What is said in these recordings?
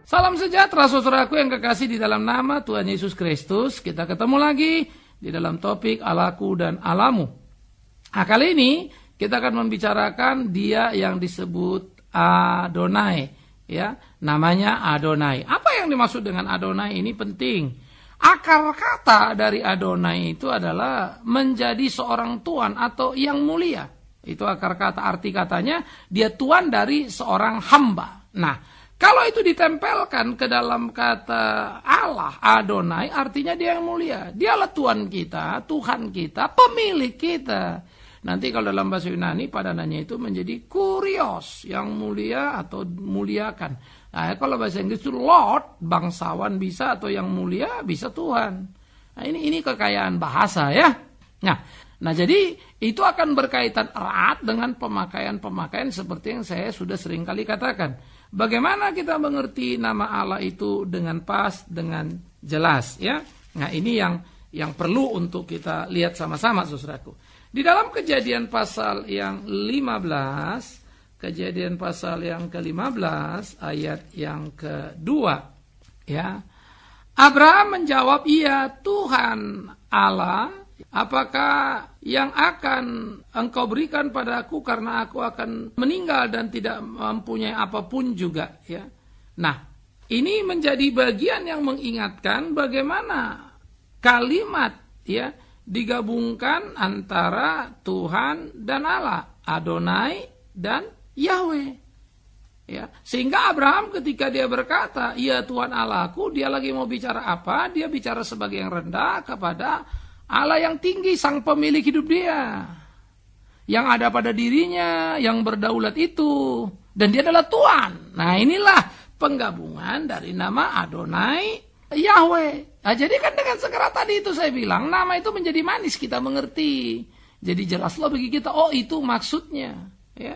Salam sejahtera saudaraku yang kekasih di dalam nama Tuhan Yesus Kristus. Kita ketemu lagi di dalam topik Allahku dan Allahmu. Nah, kali ini kita akan membicarakan dia yang disebut Adonai, ya, namanya Adonai. Apa yang dimaksud dengan Adonai ini penting. Akar kata dari Adonai itu adalah menjadi seorang tuan atau yang mulia. Itu akar kata, arti katanya dia tuan dari seorang hamba. Nah, kalau itu ditempelkan ke dalam kata Allah, Adonai, artinya dia yang mulia. Dialah Tuhan kita, Tuhan kita, pemilik kita. Nanti kalau dalam bahasa Yunani padanannya itu menjadi kurios, yang mulia atau muliakan. Nah, kalau bahasa Inggris itu Lord, bangsawan bisa, atau yang mulia bisa Tuhan. Nah, ini kekayaan bahasa ya. Nah, jadi itu akan berkaitan erat dengan pemakaian-pemakaian seperti yang saya sudah sering kali katakan. Bagaimana kita mengerti nama Allah itu dengan pas, dengan jelas, ya? Nah, ini yang perlu untuk kita lihat sama-sama, saudaraku. Di dalam Kejadian pasal yang 15, Kejadian pasal yang ke-15 ayat yang kedua, ya. Abraham menjawab, "Iya, Tuhan Allah, apakah yang akan engkau berikan padaku karena aku akan meninggal dan tidak mempunyai apapun juga," ya. Nah, ini menjadi bagian yang mengingatkan bagaimana kalimat, ya, digabungkan antara Tuhan dan Allah, Adonai dan Yahweh, ya. Sehingga Abraham ketika dia berkata, "Iya Tuhan Allahku," dia lagi mau bicara apa? Dia bicara sebagai yang rendah kepada Allah yang tinggi, sang pemilik hidup dia, yang ada pada dirinya, yang berdaulat itu, dan dia adalah Tuhan. Nah, inilah penggabungan dari nama Adonai, Yahweh. Nah, jadi kan dengan segera tadi itu saya bilang, nama itu menjadi manis, kita mengerti. Jadi jelaslah bagi kita, oh itu maksudnya, ya.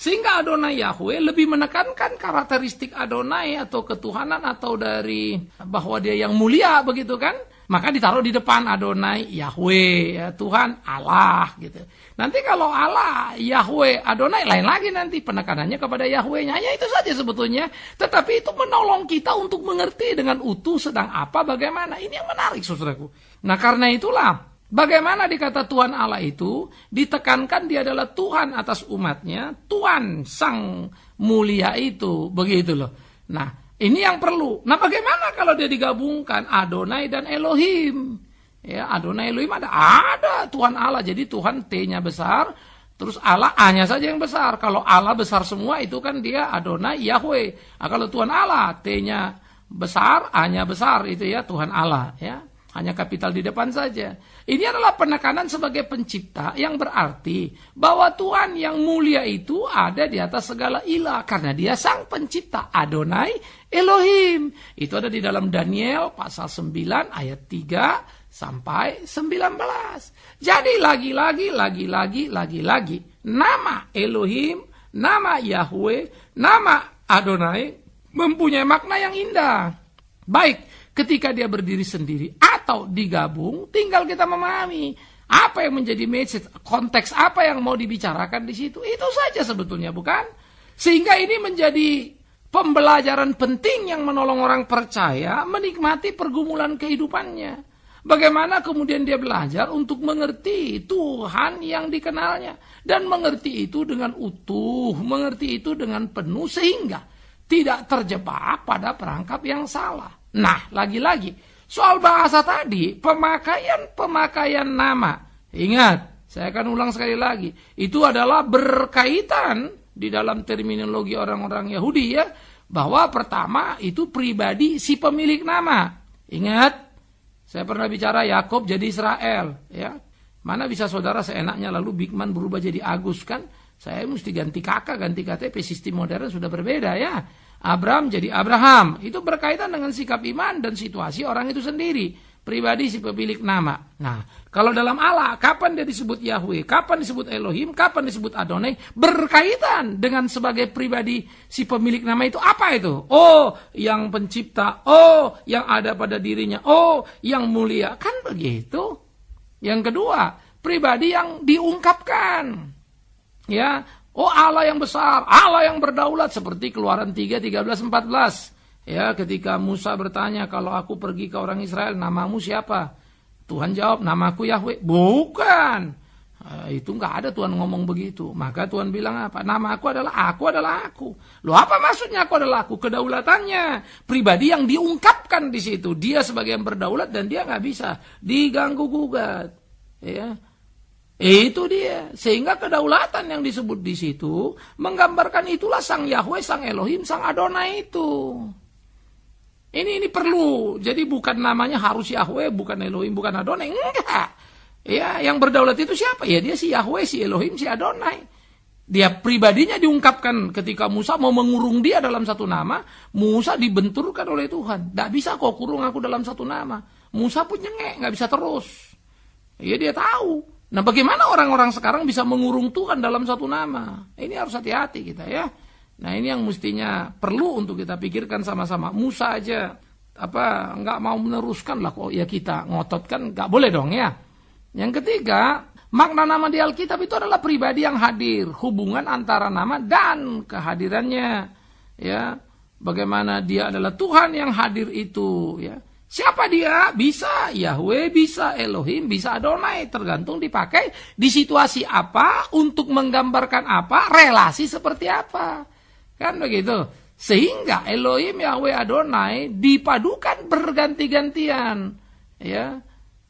Sehingga Adonai Yahweh lebih menekankan karakteristik Adonai atau ketuhanan atau dari bahwa dia yang mulia, begitu kan? Maka ditaruh di depan Adonai Yahweh, ya, Tuhan Allah gitu. Nanti kalau Allah, Yahweh, Adonai lain lagi nanti penekanannya kepada Yahweh-nya. Ya itu saja sebetulnya. Tetapi itu menolong kita untuk mengerti dengan utuh sedang apa, bagaimana. Ini yang menarik, saudaraku. Nah, karena itulah bagaimana dikata Tuhan Allah itu ditekankan dia adalah Tuhan atas umatnya, Tuhan sang mulia itu, begitu loh. Nah, ini yang perlu. Nah, bagaimana kalau dia digabungkan Adonai dan Elohim? Ya, Adonai Elohim ada Tuhan Allah. Jadi Tuhan T-nya besar, terus Allah A-nya saja yang besar. Kalau Allah besar semua itu kan dia Adonai Yahweh. Nah, kalau Tuhan Allah T-nya besar, A-nya besar itu ya Tuhan Allah, ya. Hanya kapital di depan saja. Ini adalah penekanan sebagai pencipta yang berarti bahwa Tuhan yang mulia itu ada di atas segala ilah. Karena dia sang pencipta, Adonai Elohim. Itu ada di dalam Daniel pasal 9 ayat 3 sampai 19. Jadi lagi-lagi nama Elohim, nama Yahweh, nama Adonai mempunyai makna yang indah. Baik ketika dia berdiri sendiri atau digabung, tinggal kita memahami apa yang menjadi message, konteks apa yang mau dibicarakan di situ. Itu saja sebetulnya, bukan? Sehingga ini menjadi pembelajaran penting yang menolong orang percaya menikmati pergumulan kehidupannya. Bagaimana kemudian dia belajar untuk mengerti Tuhan yang dikenalnya dan mengerti itu dengan utuh, mengerti itu dengan penuh sehingga tidak terjebak pada perangkap yang salah. Nah, lagi-lagi soal bahasa tadi, pemakaian nama. Ingat, saya akan ulang sekali lagi. Itu adalah berkaitan di dalam terminologi orang-orang Yahudi, ya, bahwa pertama itu pribadi si pemilik nama. Ingat, saya pernah bicara Yakub jadi Israel, ya. Mana bisa saudara seenaknya lalu Bigman berubah jadi Agus, kan? Saya mesti ganti kakak, ganti KTP, sistem modern sudah berbeda, ya. Abraham jadi Abraham. Itu berkaitan dengan sikap iman dan situasi orang itu sendiri. Pribadi si pemilik nama. Nah, kalau dalam Allah, kapan dia disebut Yahweh, kapan disebut Elohim, kapan disebut Adonai, berkaitan dengan sebagai pribadi si pemilik nama itu. Apa itu? Oh, yang pencipta. Oh, yang ada pada dirinya. Oh, yang mulia. Kan begitu. Yang kedua, pribadi yang diungkapkan. Ya, oh Allah yang besar, Allah yang berdaulat, seperti Keluaran 3, 13, 14. Ya, ketika Musa bertanya, kalau aku pergi ke orang Israel, namamu siapa? Tuhan jawab, namaku Yahweh. Bukan. Itu nggak ada Tuhan ngomong begitu. Maka Tuhan bilang apa? Nama aku adalah aku. Loh, apa maksudnya aku adalah aku? Kedaulatannya, pribadi yang diungkapkan di situ. Dia sebagai yang berdaulat dan dia nggak bisa diganggu gugat. Ya, itu dia. Sehingga kedaulatan yang disebut di situ menggambarkan itulah sang Yahweh, sang Elohim, sang Adonai itu. Ini perlu. Jadi bukan namanya harus Yahweh, bukan Elohim, bukan Adonai. Enggak. Ya, yang berdaulat itu siapa? Ya dia si Yahweh, si Elohim, si Adonai. Dia pribadinya diungkapkan ketika Musa mau mengurung dia dalam satu nama. Musa dibenturkan oleh Tuhan. Tidak bisa kau kurung aku dalam satu nama. Musa pun nyengek, nggak bisa terus. Ya dia tahu. Nah, bagaimana orang-orang sekarang bisa mengurung Tuhan dalam satu nama? Ini harus hati-hati kita ya. Nah, ini yang mestinya perlu untuk kita pikirkan sama-sama. Musa aja nggak mau meneruskan lah kok ya, kita ngotot kan nggak boleh dong ya. Yang ketiga, makna nama di Alkitab itu adalah pribadi yang hadir, hubungan antara nama dan kehadirannya. Ya, bagaimana dia adalah Tuhan yang hadir itu ya. Siapa dia? Bisa Yahweh, bisa Elohim, bisa Adonai, tergantung dipakai di situasi apa, untuk menggambarkan apa, relasi seperti apa. Kan begitu. Sehingga Elohim, Yahweh, Adonai dipadukan berganti-gantian. Ya.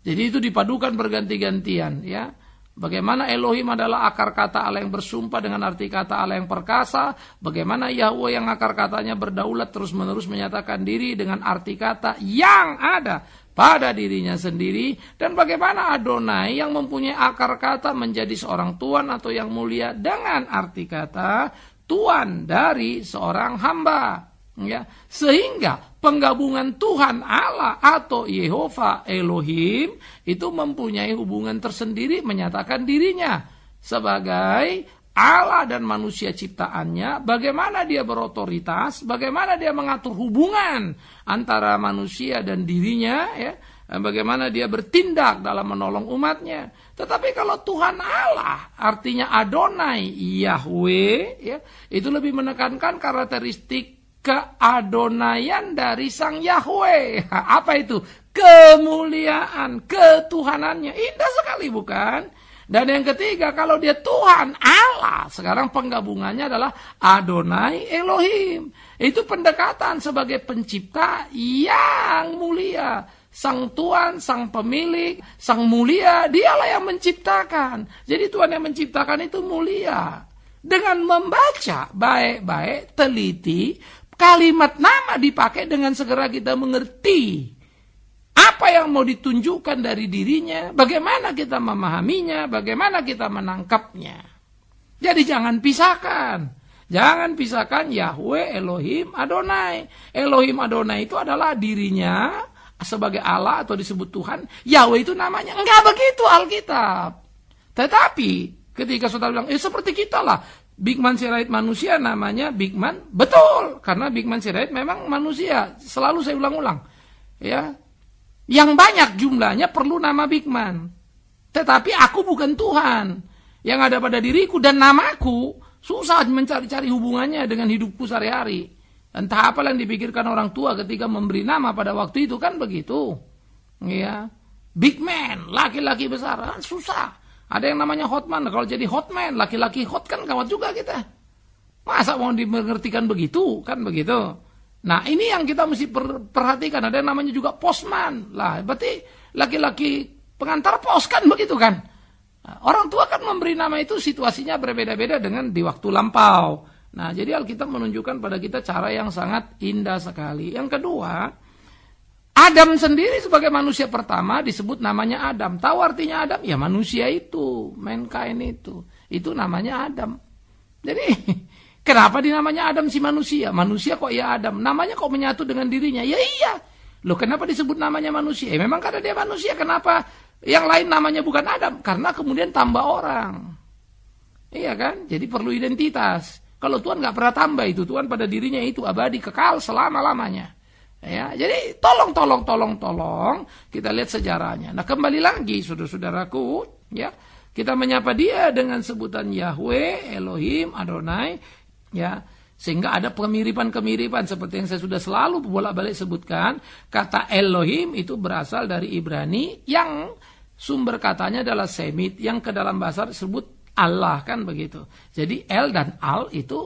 Jadi itu dipadukan berganti-gantian ya. Bagaimana Elohim adalah akar kata Allah yang bersumpah dengan arti kata Allah yang perkasa. Bagaimana Yahweh yang akar katanya berdaulat terus-menerus menyatakan diri dengan arti kata yang ada pada dirinya sendiri. Dan bagaimana Adonai yang mempunyai akar kata menjadi seorang Tuan atau yang mulia dengan arti kata Tuan dari seorang hamba. Ya, sehingga penggabungan Tuhan Allah atau Yehova Elohim itu mempunyai hubungan tersendiri menyatakan dirinya sebagai Allah dan manusia ciptaannya, bagaimana dia berotoritas, bagaimana dia mengatur hubungan antara manusia dan dirinya ya, bagaimana dia bertindak dalam menolong umatnya. Tetapi kalau Tuhan Allah artinya Adonai Yahweh ya, itu lebih menekankan karakteristik keadonaian dari sang Yahweh. Apa itu? Kemuliaan, ketuhanannya. Indah sekali bukan? Dan yang ketiga, kalau dia Tuhan Allah, sekarang penggabungannya adalah Adonai Elohim. Itu pendekatan sebagai pencipta yang mulia. Sang Tuhan, sang pemilik, sang mulia, dialah yang menciptakan. Jadi Tuhan yang menciptakan itu mulia. Dengan membaca baik-baik, teliti, kalimat nama dipakai dengan segera kita mengerti apa yang mau ditunjukkan dari dirinya, bagaimana kita memahaminya, bagaimana kita menangkapnya. Jadi jangan pisahkan. Jangan pisahkan Yahweh, Elohim, Adonai. Elohim, Adonai itu adalah dirinya sebagai Allah atau disebut Tuhan. Yahweh itu namanya. Enggak begitu Alkitab. Tetapi ketika saudara bilang, seperti kita lah. Big Man Sirait manusia namanya Big Man, betul, karena Big Man Sirait memang manusia, selalu saya ulang-ulang, ya. Yang banyak jumlahnya perlu nama Big Man, tetapi aku bukan Tuhan, yang ada pada diriku dan namaku susah mencari-cari hubungannya dengan hidupku sehari-hari. Entah apa yang dipikirkan orang tua ketika memberi nama pada waktu itu kan begitu, ya. Big Man, laki-laki besar, kan susah. Ada yang namanya Hotman, kalau jadi Hotman, laki-laki hot kan gawat juga kita. Masa mau dimengertikan begitu, kan begitu. Nah ini yang kita mesti perhatikan, ada yang namanya juga Postman. Lah berarti laki-laki pengantar pos kan begitu kan. Nah, orang tua kan memberi nama itu situasinya berbeda-beda dengan di waktu lampau. Nah jadi Alkitab menunjukkan pada kita cara yang sangat indah sekali. Yang kedua, Adam sendiri sebagai manusia pertama disebut namanya Adam. Tahu artinya Adam? Ya manusia itu, mankind itu. Itu namanya Adam. Jadi kenapa dinamanya Adam si manusia? Manusia kok ya Adam? Namanya kok menyatu dengan dirinya? Ya iya. Loh kenapa disebut namanya manusia? Memang karena dia manusia. Kenapa yang lain namanya bukan Adam? Karena kemudian tambah orang. Iya kan? Jadi perlu identitas. Kalau Tuhan nggak pernah tambah itu. Tuhan pada dirinya itu abadi, kekal selama-lamanya. Ya, jadi tolong kita lihat sejarahnya. Nah, kembali lagi saudara-saudaraku, ya. Kita menyapa dia dengan sebutan Yahweh, Elohim, Adonai, ya. Sehingga ada kemiripan-kemiripan seperti yang saya sudah selalu bolak-balik sebutkan. Kata Elohim itu berasal dari Ibrani yang sumber katanya adalah Semit yang ke dalam bahasa disebut Allah, kan begitu. Jadi El dan Al itu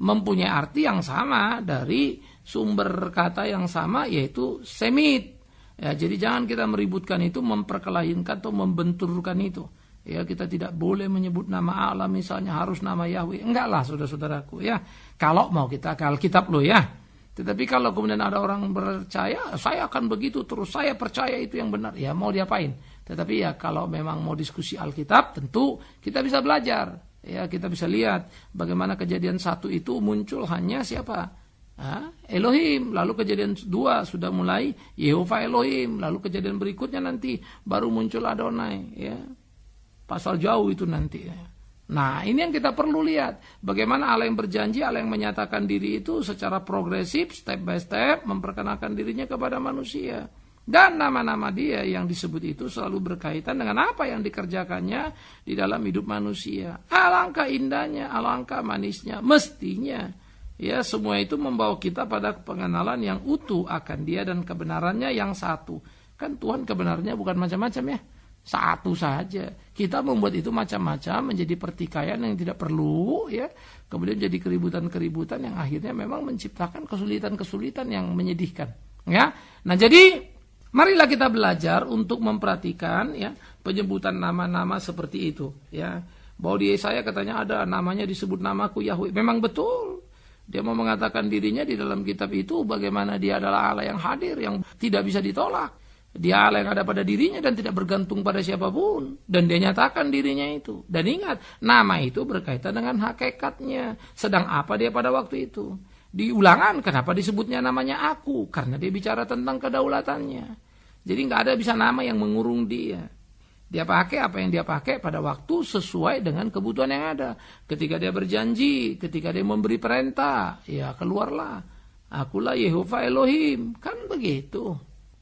mempunyai arti yang sama dari sumber kata yang sama, yaitu Semit. Ya, jadi jangan kita meributkan itu, memperkelahikan atau membenturkan itu. Ya, kita tidak boleh menyebut nama Allah misalnya harus nama Yahweh. Enggak lah, saudara-saudaraku ya. Kalau mau kita ke Alkitab loh ya. Tetapi kalau kemudian ada orang percaya, saya akan begitu terus, saya percaya itu yang benar. Ya mau diapain? Tetapi ya kalau memang mau diskusi Alkitab, tentu kita bisa belajar. Ya, kita bisa lihat bagaimana Kejadian 1 itu muncul hanya siapa? Elohim. Lalu Kejadian 2 sudah mulai Yehova Elohim. Lalu kejadian berikutnya nanti baru muncul Adonai ya. Pasal jauh itu nanti. Nah, ini yang kita perlu lihat. Bagaimana Allah yang berjanji, Allah yang menyatakan diri itu secara progresif, step by step, memperkenalkan dirinya kepada manusia. Dan nama-nama dia yang disebut itu selalu berkaitan dengan apa yang dikerjakannya di dalam hidup manusia. Alangkah indahnya, alangkah manisnya, mestinya. Ya, semua itu membawa kita pada pengenalan yang utuh akan dia dan kebenarannya yang satu. Kan Tuhan kebenarannya bukan macam-macam ya. Satu saja. Kita membuat itu macam-macam, menjadi pertikaian yang tidak perlu ya. Kemudian jadi keributan-keributan yang akhirnya memang menciptakan kesulitan-kesulitan yang menyedihkan ya. Nah, jadi marilah kita belajar untuk memperhatikan ya penyebutan nama-nama seperti itu ya. Bahwa di Yesaya katanya ada namanya disebut namaku Yahweh. Memang betul. Dia mau mengatakan dirinya di dalam kitab itu bagaimana dia adalah Allah yang hadir, yang tidak bisa ditolak. Dia Allah yang ada pada dirinya dan tidak bergantung pada siapapun. Dan dia nyatakan dirinya itu. Dan ingat, nama itu berkaitan dengan hakikatnya. Sedang apa dia pada waktu itu? Di Ulangan, kenapa disebutnya namanya aku? Karena dia bicara tentang kedaulatannya. Jadi nggak ada bisa nama yang mengurung dia. Dia pakai apa yang dia pakai pada waktu sesuai dengan kebutuhan yang ada. Ketika dia berjanji, ketika dia memberi perintah, ya keluarlah. Akulah Yehova Elohim. Kan begitu.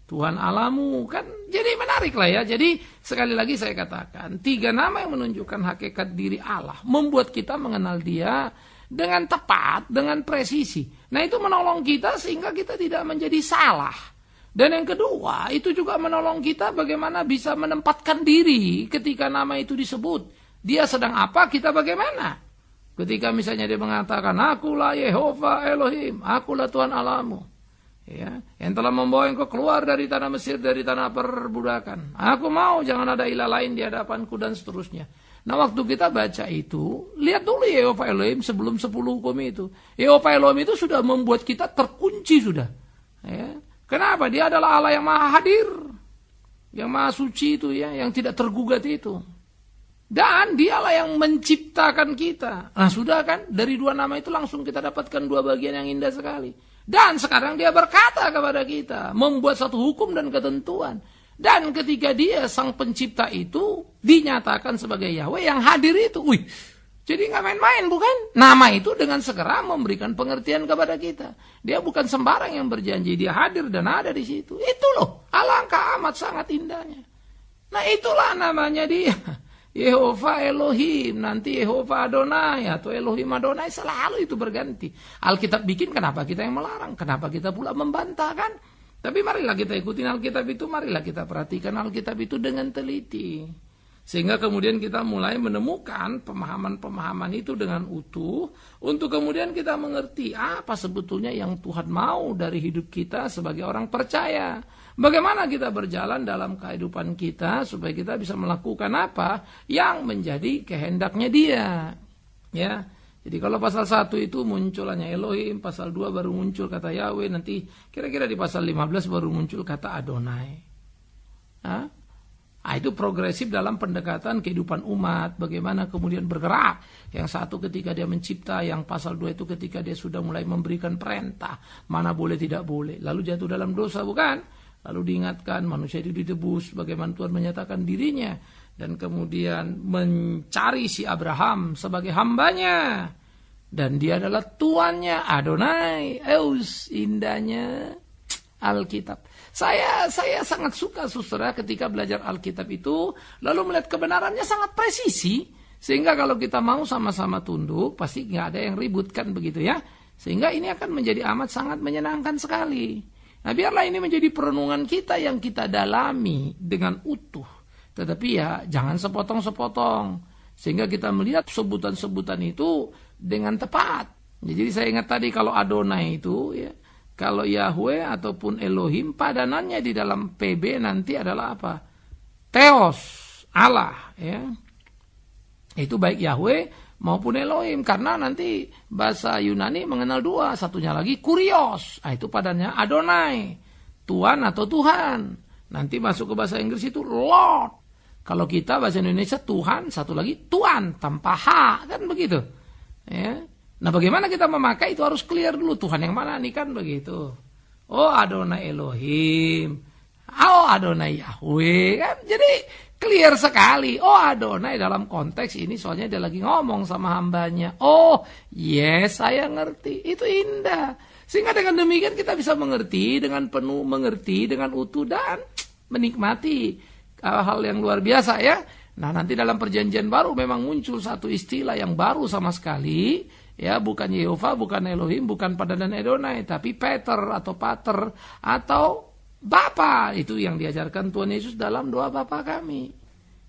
Tuhan Alamu, kan jadi menarik lah ya. Jadi sekali lagi saya katakan, 3 nama yang menunjukkan hakikat diri Allah membuat kita mengenal dia dengan tepat, dengan presisi. Nah, itu menolong kita sehingga kita tidak menjadi salah. Dan yang kedua, itu juga menolong kita bagaimana bisa menempatkan diri ketika nama itu disebut. Dia sedang apa, kita bagaimana. Ketika misalnya dia mengatakan, akulah Yehova Elohim, akulah Tuhan Alamu. Ya, yang telah membawa engkau keluar dari tanah Mesir, dari tanah perbudakan. Aku mau jangan ada ilah lain di hadapanku dan seterusnya. Nah, waktu kita baca itu, lihat dulu Yehova Elohim sebelum 10 hukum itu. Yehova Elohim itu sudah membuat kita terkunci sudah. Ya. Kenapa? Dia adalah Allah yang maha hadir, yang maha suci itu ya, yang tidak tergugat itu. Dan dialah yang menciptakan kita. Nah, sudah kan, dari 2 nama itu langsung kita dapatkan 2 bagian yang indah sekali. Dan sekarang dia berkata kepada kita, membuat satu hukum dan ketentuan. Dan ketika dia sang pencipta itu dinyatakan sebagai Yahweh yang hadir itu. Wih, jadi nggak main-main bukan? Nama itu dengan segera memberikan pengertian kepada kita. Dia bukan sembarang yang berjanji, dia hadir dan ada di situ. Itu loh, alangkah amat sangat indahnya. Nah, itulah namanya dia. Yehova Elohim, nanti Yehova Adonai atau Elohim Adonai, selalu itu berganti. Alkitab bikin, kenapa kita yang melarang? Kenapa kita pula membantah kan? Tapi marilah kita ikutin Alkitab itu, marilah kita perhatikan Alkitab itu dengan teliti. Sehingga kemudian kita mulai menemukan pemahaman-pemahaman itu dengan utuh, untuk kemudian kita mengerti apa sebetulnya yang Tuhan mau dari hidup kita sebagai orang percaya. Bagaimana kita berjalan dalam kehidupan kita supaya kita bisa melakukan apa yang menjadi kehendaknya dia. Ya. Jadi kalau pasal 1 itu muncul hanya Elohim, pasal 2 baru muncul kata Yahweh, nanti kira-kira di pasal 15 baru muncul kata Adonai. Nah, itu progresif dalam pendekatan kehidupan umat, bagaimana kemudian bergerak. Yang satu ketika dia mencipta, yang pasal 2 itu ketika dia sudah mulai memberikan perintah, mana boleh tidak boleh. Lalu jatuh dalam dosa, bukan? Lalu diingatkan manusia itu ditebus, bagaimana Tuhan menyatakan dirinya. Dan kemudian mencari si Abraham sebagai hambanya. Dan dia adalah tuannya, Adonai. Eus, indahnya Alkitab. Saya sangat suka saudara ketika belajar Alkitab itu, lalu melihat kebenarannya sangat presisi. Sehingga kalau kita mau sama-sama tunduk, pasti nggak ada yang ribut kan begitu ya. Sehingga ini akan menjadi amat sangat menyenangkan sekali. Nah biarlah ini menjadi perenungan kita yang kita dalami dengan utuh. Tetapi ya jangan sepotong-sepotong. Sehingga kita melihat sebutan-sebutan itu dengan tepat. Jadi saya ingat tadi kalau Adonai itu ya, kalau Yahweh ataupun Elohim padanannya di dalam PB nanti adalah apa? Theos, Allah ya. Itu baik Yahweh maupun Elohim, karena nanti bahasa Yunani mengenal dua, satunya lagi Kurios, itu padannya Adonai, Tuhan atau Tuhan. Nanti masuk ke bahasa Inggris itu Lord. Kalau kita bahasa Indonesia Tuhan, satu lagi Tuhan tanpa H, kan begitu. Ya. Nah bagaimana kita memakai itu harus clear dulu, Tuhan yang mana nih kan begitu. Oh Adonai Elohim, oh Adonai Yahweh kan, jadi clear sekali. Oh Adonai dalam konteks ini soalnya dia lagi ngomong sama hambanya. Oh yes saya ngerti. Itu indah. Sehingga dengan demikian kita bisa mengerti dengan penuh, mengerti dengan utuh dan menikmati hal yang luar biasa ya. Nah nanti dalam perjanjian baru memang muncul satu istilah yang baru sama sekali. Ya bukan Yehova, bukan Elohim, bukan padanan Adonai. Tapi Peter atau Pater atau Bapa, itu yang diajarkan Tuhan Yesus dalam doa Bapa kami.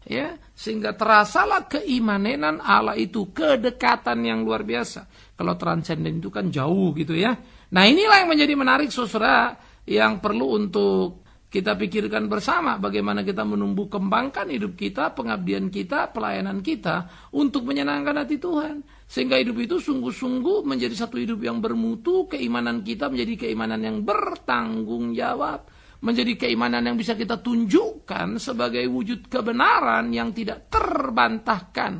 Ya, sehingga terasalah keimanenan Allah itu, kedekatan yang luar biasa. Kalau transenden itu kan jauh gitu ya. Nah, inilah yang menjadi menarik saudara, yang perlu untuk kita pikirkan bersama bagaimana kita menumbuh kembangkan hidup kita, pengabdian kita, pelayanan kita untuk menyenangkan hati Tuhan. Sehingga hidup itu sungguh-sungguh menjadi satu hidup yang bermutu, keimanan kita menjadi keimanan yang bertanggung jawab. Menjadi keimanan yang bisa kita tunjukkan sebagai wujud kebenaran yang tidak terbantahkan.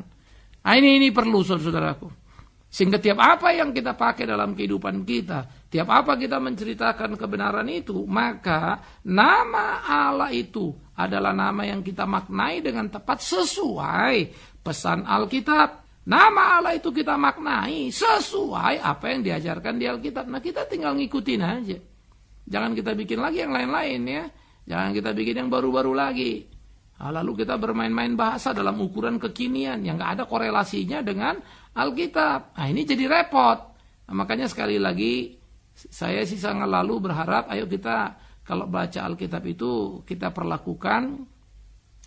Nah, ini perlu saudaraku. Sehingga tiap apa yang kita pakai dalam kehidupan kita, tiap apa kita menceritakan kebenaran itu, maka nama Allah itu adalah nama yang kita maknai dengan tepat sesuai pesan Alkitab. Nama Allah itu kita maknai sesuai apa yang diajarkan di Alkitab. Nah kita tinggal ngikutin aja. Jangan kita bikin lagi yang lain-lain ya. Jangan kita bikin yang baru-baru lagi. Nah, lalu kita bermain-main bahasa dalam ukuran kekinian yang gak ada korelasinya dengan Alkitab. Nah ini jadi repot. Nah, makanya sekali lagi saya sih sangat lalu berharap ayo kita kalau baca Alkitab itu kita perlakukan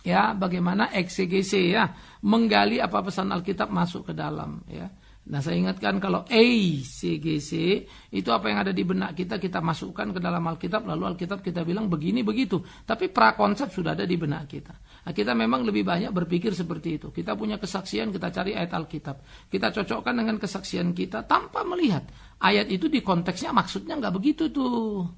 ya bagaimana eksegese ya, menggali apa pesan Alkitab masuk ke dalam ya. Nah saya ingatkan kalau eksegese itu apa yang ada di benak kita masukkan ke dalam Alkitab, lalu Alkitab kita bilang begini begitu, tapi prakonsep sudah ada di benak kita. Nah, kita memang lebih banyak berpikir seperti itu. Kita punya kesaksian, kita cari ayat Alkitab, kita cocokkan dengan kesaksian kita tanpa melihat ayat itu di konteksnya maksudnya nggak begitu tuh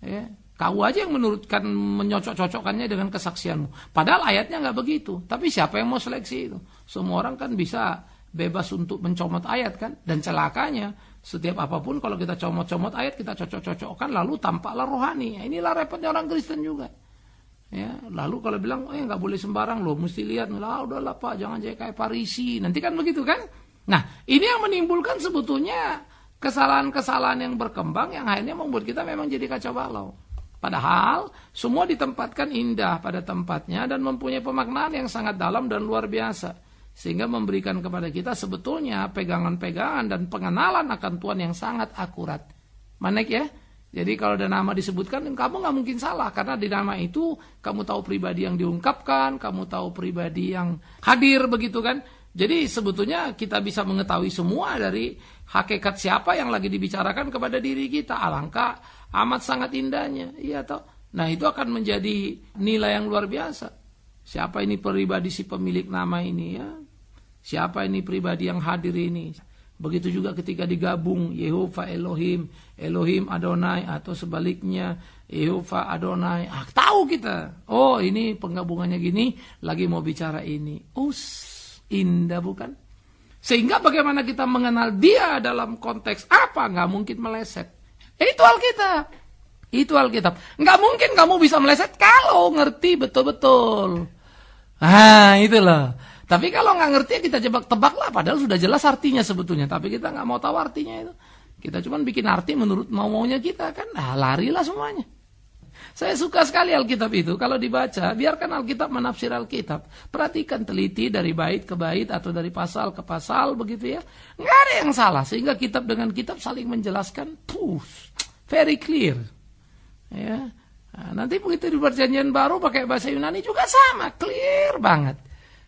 ya. Kau aja yang menurutkan menyocok-cocokkannya dengan kesaksianmu. Padahal ayatnya nggak begitu. Tapi siapa yang mau seleksi itu? Semua orang kan bisa bebas untuk mencomot ayat kan. Dan celakanya setiap apapun kalau kita comot-comot ayat kita cocok-cocokkan lalu tampaklah rohani. Inilah repotnya orang Kristen juga. Ya, lalu kalau bilang nggak boleh sembarang loh, mesti lihat. Lah udahlah Pak, jangan jadi kayak Farisi. Nanti kan begitu kan? Nah ini yang menimbulkan sebetulnya kesalahan-kesalahan yang berkembang yang akhirnya membuat kita memang jadi kacau balau. Padahal semua ditempatkan indah pada tempatnya dan mempunyai pemaknaan yang sangat dalam dan luar biasa. Sehingga memberikan kepada kita sebetulnya pegangan-pegangan dan pengenalan akan Tuhan yang sangat akurat. Manek ya? Jadi kalau ada nama disebutkan, kamu nggak mungkin salah. Karena di nama itu kamu tahu pribadi yang diungkapkan, kamu tahu pribadi yang hadir begitu kan. Jadi sebetulnya kita bisa mengetahui semua dari hakikat siapa yang lagi dibicarakan kepada diri kita. Alangkah amat sangat indahnya, iya toh. Nah itu akan menjadi nilai yang luar biasa. Siapa ini pribadi si pemilik nama ini ya? Siapa ini pribadi yang hadir ini? Begitu juga ketika digabung Yehova Elohim, Elohim Adonai atau sebaliknya Yehova Adonai. Tahu kita. Oh ini penggabungannya gini, lagi mau bicara ini. Indah bukan? Sehingga bagaimana kita mengenal dia dalam konteks apa? Nggak mungkin meleset. Itu Alkitab. Itu Alkitab. Nggak mungkin kamu bisa meleset kalau ngerti betul-betul. Nah itulah. Tapi kalau nggak ngerti kita jebak-tebak lah. Padahal sudah jelas artinya sebetulnya. Tapi kita nggak mau tahu artinya itu. Kita cuma bikin arti menurut mau-maunya kita kan. Nah larilah semuanya. Saya suka sekali Alkitab itu. Kalau dibaca, biarkan Alkitab menafsir Alkitab. Perhatikan teliti dari bait ke bait atau dari pasal ke pasal begitu ya. Nggak ada yang salah. Sehingga kitab dengan kitab saling menjelaskan. Very clear. Ya. Nah, nanti begitu di Perjanjian Baru pakai bahasa Yunani juga sama. Clear banget.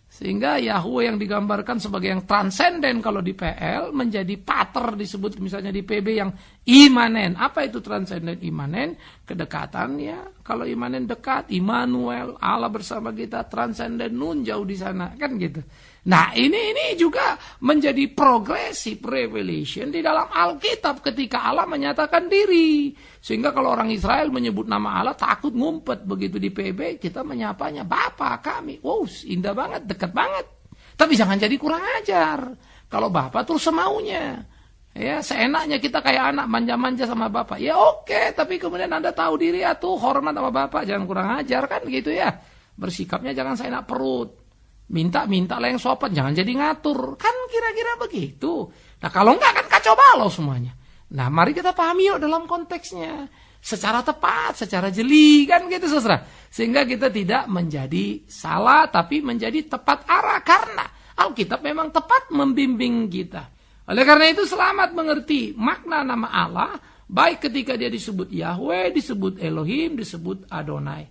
Sehingga Yahweh yang digambarkan sebagai yang transenden kalau di PL menjadi pater disebut misalnya di PB yang imanen. Apa itu transenden imanen? Kedekatan ya. Kalau imanen dekat, Immanuel, Allah bersama kita, transenden nun jauh di sana kan gitu. Nah ini juga menjadi progressive revelation di dalam Alkitab ketika Allah menyatakan diri. Sehingga kalau orang Israel menyebut nama Allah takut ngumpet begitu di PB kita menyapanya Bapa kami. Wow indah banget, dekat banget. Tapi jangan jadi kurang ajar. Kalau Bapa terus semaunya. Ya seenaknya kita kayak anak manja-manja sama Bapa. Ya oke, tapi kemudian Anda tahu diri atuh hormat sama Bapa, jangan kurang ajar kan gitu ya. Bersikapnya jangan seenak perut. Minta lah yang sopan, jangan jadi ngatur. Kan kira-kira begitu. Nah kalau enggak kan kacau balau semuanya. Nah mari kita pahami yuk dalam konteksnya. Secara tepat, secara jeli kan gitu saudara. Sehingga kita tidak menjadi salah tapi menjadi tepat arah. Karena Alkitab memang tepat membimbing kita. Oleh karena itu selamat mengerti makna nama Allah. Baik ketika dia disebut Yahweh, disebut Elohim, disebut Adonai.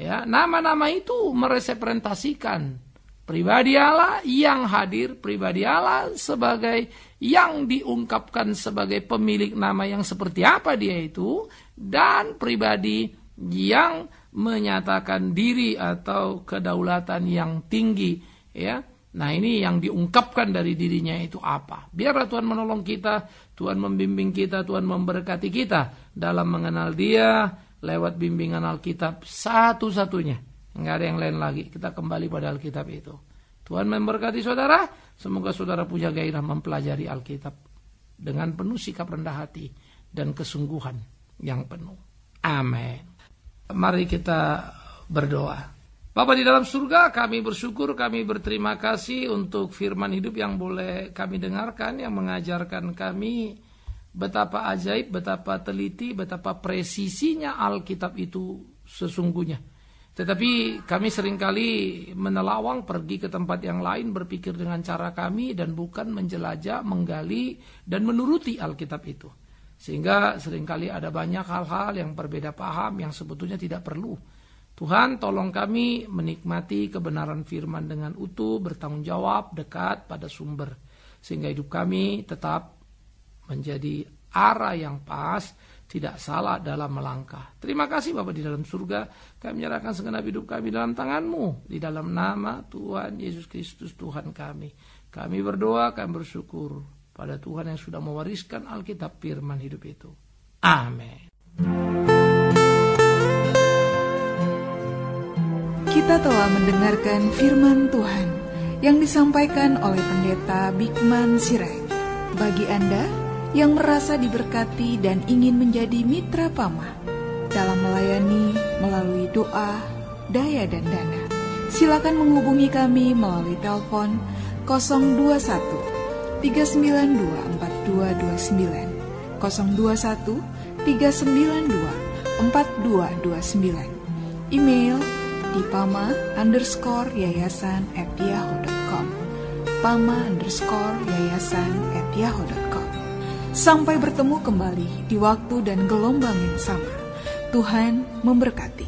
Ya, nama-nama itu merepresentasikan pribadi Allah yang hadir, pribadi Allah sebagai yang diungkapkan sebagai pemilik nama yang seperti apa dia itu, dan pribadi yang menyatakan diri atau kedaulatan yang tinggi. Ya, nah ini yang diungkapkan dari dirinya itu apa? Biarlah Tuhan menolong kita, Tuhan membimbing kita, Tuhan memberkati kita dalam mengenal Dia lewat bimbingan Alkitab satu-satunya. Nggak ada yang lain lagi. Kita kembali pada Alkitab itu. Tuhan memberkati saudara. Semoga saudara punya gairah mempelajari Alkitab dengan penuh sikap rendah hati dan kesungguhan yang penuh. Amin. Mari kita berdoa. Bapa di dalam surga, kami bersyukur, kami berterima kasih untuk firman hidup yang boleh kami dengarkan, yang mengajarkan kami betapa ajaib, betapa teliti, betapa presisinya Alkitab itu sesungguhnya. Tetapi kami seringkali menelawang, pergi ke tempat yang lain, berpikir dengan cara kami dan bukan menjelajah, menggali dan menuruti Alkitab itu. Sehingga seringkali ada banyak hal-hal yang berbeda paham yang sebetulnya tidak perlu. Tuhan tolong kami menikmati kebenaran firman dengan utuh, bertanggung jawab, dekat pada sumber. Sehingga hidup kami tetap menjadi arah yang pas, tidak salah dalam melangkah. Terima kasih Bapa di dalam surga. Kami menyerahkan segenap hidup kami dalam tangan-Mu. Di dalam nama Tuhan Yesus Kristus Tuhan kami. Kami berdoa, kami bersyukur pada Tuhan yang sudah mewariskan Alkitab firman hidup itu. Amin. Kita telah mendengarkan firman Tuhan yang disampaikan oleh Pendeta Bigman Sirait. Bagi Anda yang merasa diberkati dan ingin menjadi mitra Pama dalam melayani melalui doa, daya dan dana, silakan menghubungi kami melalui telepon 021 392 4229, 021 392 4229, email di pama_yayasan@yahoo.com, pama_yayasan@yahoo.com. Sampai bertemu kembali di waktu dan gelombang yang sama. Tuhan memberkati.